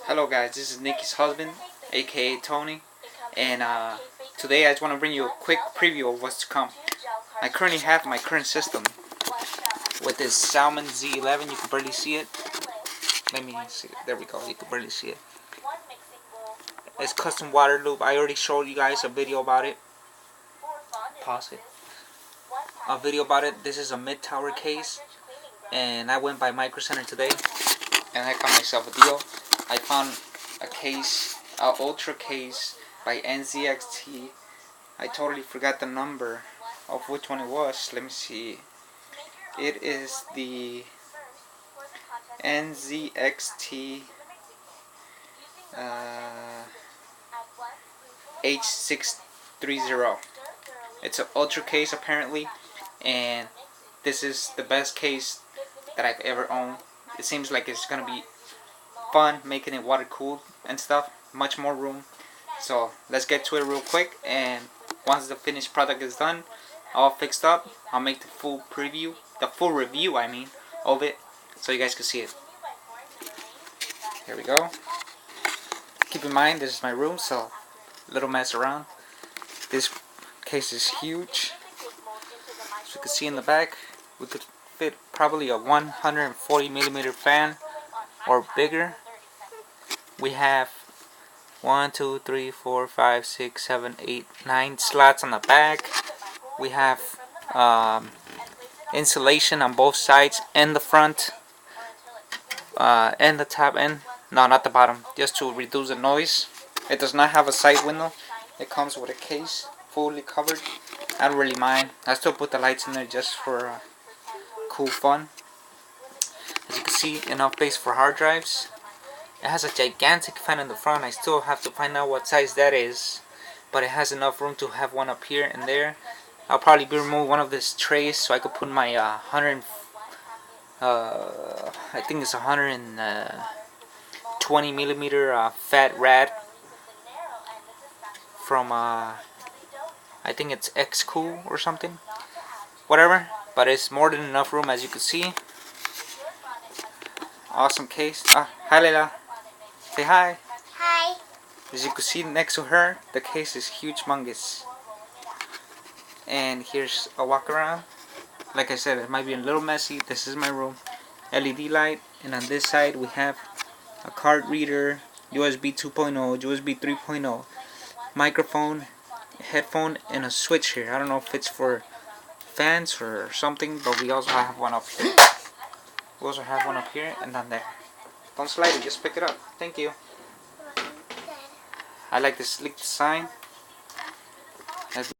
Hello guys, this is Nikki's husband, aka Tony, and today I just want to bring you a quick preview of what's to come. I currently have my current system with this Salmon Z11. You can barely see it. Let me see. There we go. You can barely see it. It's custom water loop. I already showed you guys a video about it. Pause it. A video about it. This is a mid-tower case, and I went by Micro Center today, and I got myself a deal. I found a case, an Ultra case by NZXT. I totally forgot the number of which one it was. Let me see. It is the NZXT H630. It's an Ultra case apparently, and this is the best case that I've ever owned. It seems like it's gonna be fun making it water cooled and stuff. Much more room. So let's get to it real quick, and once the finished product is done, all fixed up, I'll make the full review I mean, of it, so you guys can see it. Here we go. Keep in mind this is my room, so little mess around. This case is huge. As you can see in the back, we could fit probably a 140mm fan or bigger. We have 1, 2, 3, 4, 5, 6, 7, 8, 9 slots on the back. We have insulation on both sides and the front, and the top end. No, not the bottom, just to reduce the noise. It does not have a side window. It comes with a case fully covered. I don't really mind. I still put the lights in there just for cool fun. As you can see, enough space for hard drives. It has a gigantic fan in the front. I still have to find out what size that is, but it has enough room to have one up here and there. I'll probably remove one of these trays so I could put my I think it's 120mm Fat Rad from I think it's X-Cool or something. Whatever, but it's more than enough room, as you can see. Awesome case. Hi Leila. Say hi. Hi. As you can see next to her, the case is huge, humongous. And here's a walk around. Like I said, it might be a little messy. This is my room. LED light, and on this side we have a card reader, USB 2.0, USB 3.0, microphone, headphone, and a switch here. I don't know if it's for fans or something, but we also have one up here. We also have one up here and down there. Don't slide it, just pick it up. Thank you. I like this sleek design.